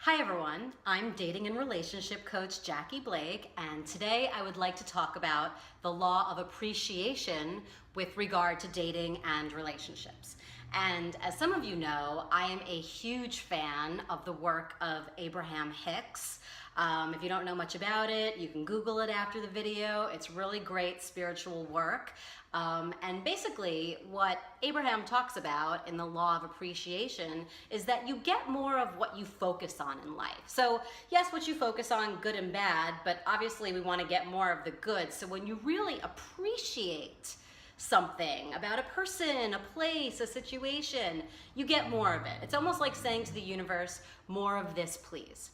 Hi everyone, I'm dating and relationship coach Jackie Blake, and today I would like to talk about the law of appreciation with regard to dating and relationships. And as some of you know, I am a huge fan of the work of Abraham Hicks. If you don't know much about it, you can Google it after the video. It's really great spiritual work. And basically, what Abraham talks about in the law of appreciation is that you get more of what you focus on in life. So, yes, what you focus on, good and bad, but obviously we want to get more of the good. So, when you really appreciate something about a person, a place, a situation, you get more of it. It's almost like saying to the universe, more of this, please.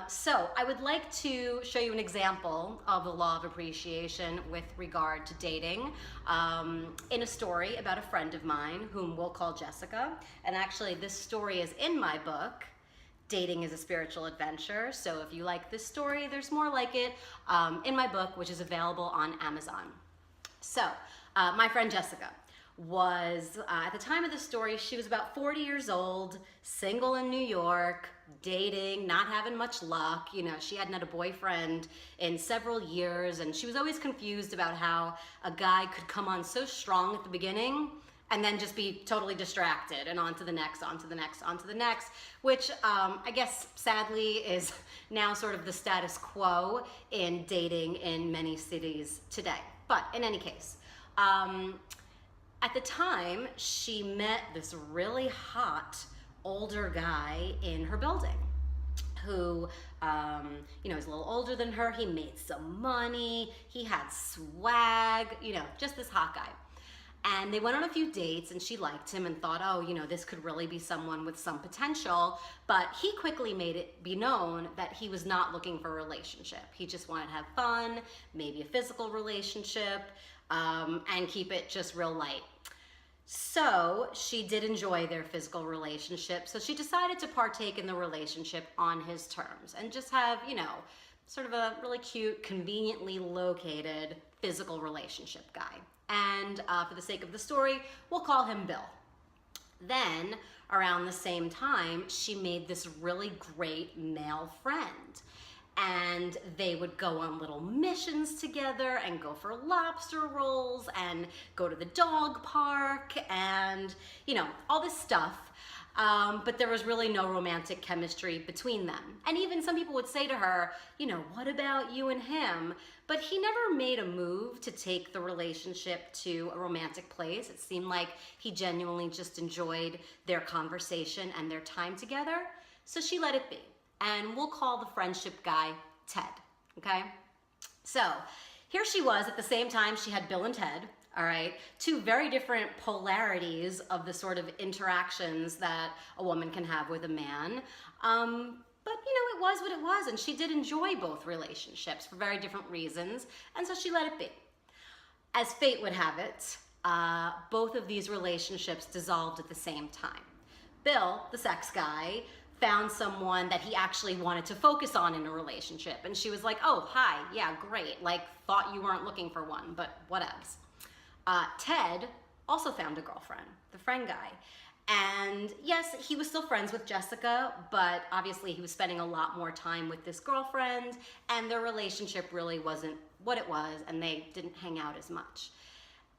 So I would like to show you an example of the law of appreciation with regard to dating in a story about a friend of mine whom we'll call Jessica. And actually this story is in my book, Dating is a Spiritual Adventure. So if you like this story, there's more like it in my book, which is available on Amazon. So my friend Jessica was, at the time of the story, she was about 40 years old, single in New York, dating, not having much luck. You know, she hadn't had a boyfriend in several years, and she was always confused about how a guy could come on so strong at the beginning and then just be totally distracted and on to the next, on to the next, on to the next, which I guess sadly is now sort of the status quo in dating in many cities today. But in any case, at the time, she met this really hot older guy in her building who, is a little older than her. He made some money. He had swag, just this hot guy. And they went on a few dates and she liked him and thought, oh, this could really be someone with some potential. But he quickly made it be known that he was not looking for a relationship. He just wanted to have fun, maybe a physical relationship, and keep it just real light. So she did enjoy their physical relationship. So she decided to partake in the relationship on his terms and just have, sort of a really cute, conveniently located physical relationship guy. And for the sake of the story, we'll call him Bill. Then, around the same time, she made this really great male friend. And they would go on little missions together and go for lobster rolls and go to the dog park and, all this stuff. But there was really no romantic chemistry between them. And even some people would say to her, what about you and him? But he never made a move to take the relationship to a romantic place. It seemed like he genuinely just enjoyed their conversation and their time together. So she let it be. And we'll call the friendship guy Ted, okay? So here she was at the same time she had Bill and Ted, all right? Two very different polarities of the sort of interactions that a woman can have with a man. But it was what it was, and she did enjoy both relationships for very different reasons, and so she let it be. As fate would have it, both of these relationships dissolved at the same time. Bill, the sex guy, found someone that he actually wanted to focus on in a relationship. And she was like, oh, hi, yeah, great. Like, thought you weren't looking for one, but whatevs. Ted also found a girlfriend, the friend guy. And yes, he was still friends with Jessica, but obviously he was spending a lot more time with this girlfriend, and their relationship really wasn't what it was, and they didn't hang out as much.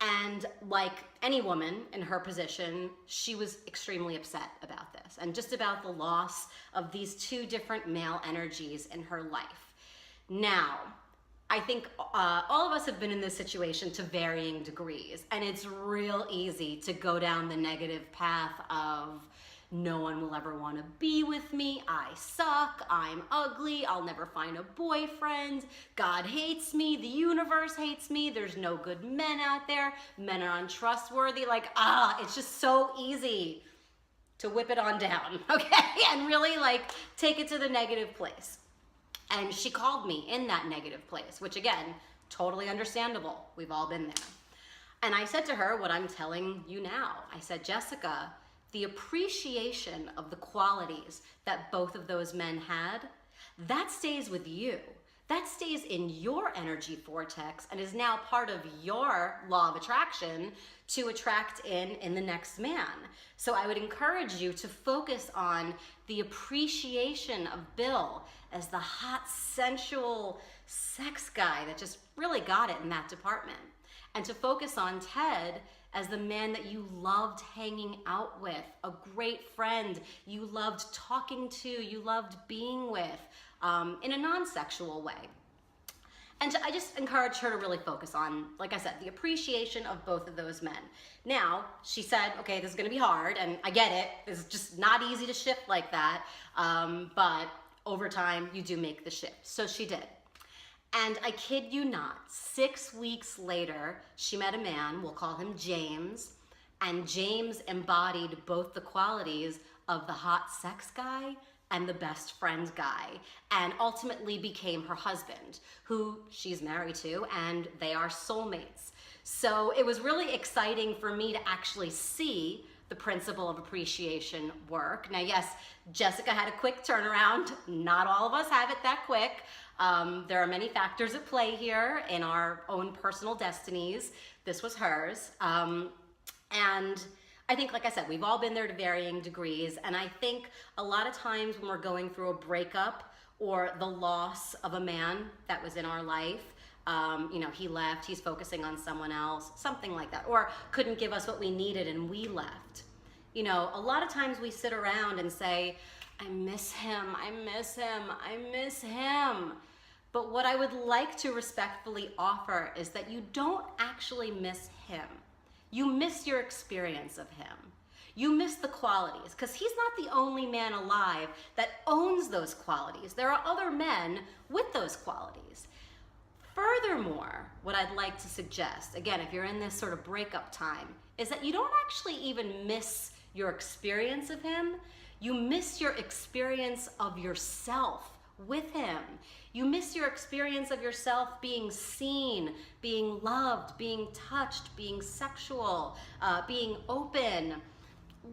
And like any woman in her position, she was extremely upset about this and just about the loss of these two different male energies in her life. Now, I think all of us have been in this situation to varying degrees, and it's real easy to go down the negative path of no one will ever want to be with me, I suck, I'm ugly, I'll never find a boyfriend, God hates me, the universe hates me, there's no good men out there, men are untrustworthy, it's just so easy to whip it on down, okay? And really take it to the negative place. And she called me in that negative place, which again, totally understandable. We've all been there. And I said to her what I'm telling you now. I said, Jessica, the appreciation of the qualities that both of those men had, that stays with you. that stays in your energy vortex and is now part of your law of attraction to attract in the next man. So I would encourage you to focus on the appreciation of Bill as the hot, sensual sex guy that just really got it in that department. And to focus on Ted as the man that you loved hanging out with, a great friend you loved talking to, you loved being with, in a non-sexual way. And I just encourage her to really focus on, like I said, the appreciation of both of those men. Now, she said, okay, this is gonna be hard, and I get it. It's just not easy to shift like that, but over time, you do make the shift. So she did. And I kid you not, 6 weeks later, she met a man, we'll call him James, and James embodied both the qualities of the hot sex guy and the best friend guy, and ultimately became her husband, who she's married to, and they are soulmates. So it was really exciting for me to actually see the principle of appreciation work. Now, yes, Jessica had a quick turnaround. Not all of us have it that quick. There are many factors at play here in our own personal destinies. This was hers. And I think, like I said, we've all been there to varying degrees. And I think a lot of times when we're going through a breakup or the loss of a man that was in our life, you know, he left, he's focusing on someone else, something like that, or couldn't give us what we needed and we left. You know, a lot of times we sit around and say, I miss him, I miss him, I miss him. But what I would like to respectfully offer is that you don't actually miss him. You miss your experience of him. You miss the qualities, because he's not the only man alive that owns those qualities. There are other men with those qualities. Furthermore, what I'd like to suggest, again, if you're in this sort of breakup time, is that you don't actually even miss your experience of him. You miss your experience of yourself with him. You miss your experience of yourself being seen, being loved, being touched, being sexual, being open.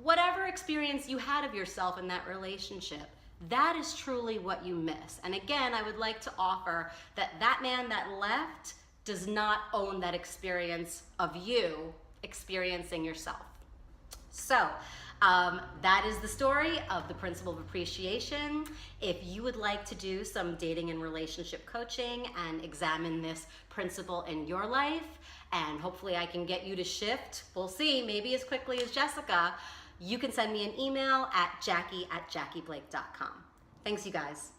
Whatever experience you had of yourself in that relationship, that is truly what you miss. And again, I would like to offer that that man that left does not own that experience of you experiencing yourself. So that is the story of the principle of appreciation. If you would like to do some dating and relationship coaching and examine this principle in your life, and hopefully I can get you to shift, we'll see, maybe as quickly as Jessica, you can send me an email at jackie@jackieblake.com. Thanks, you guys.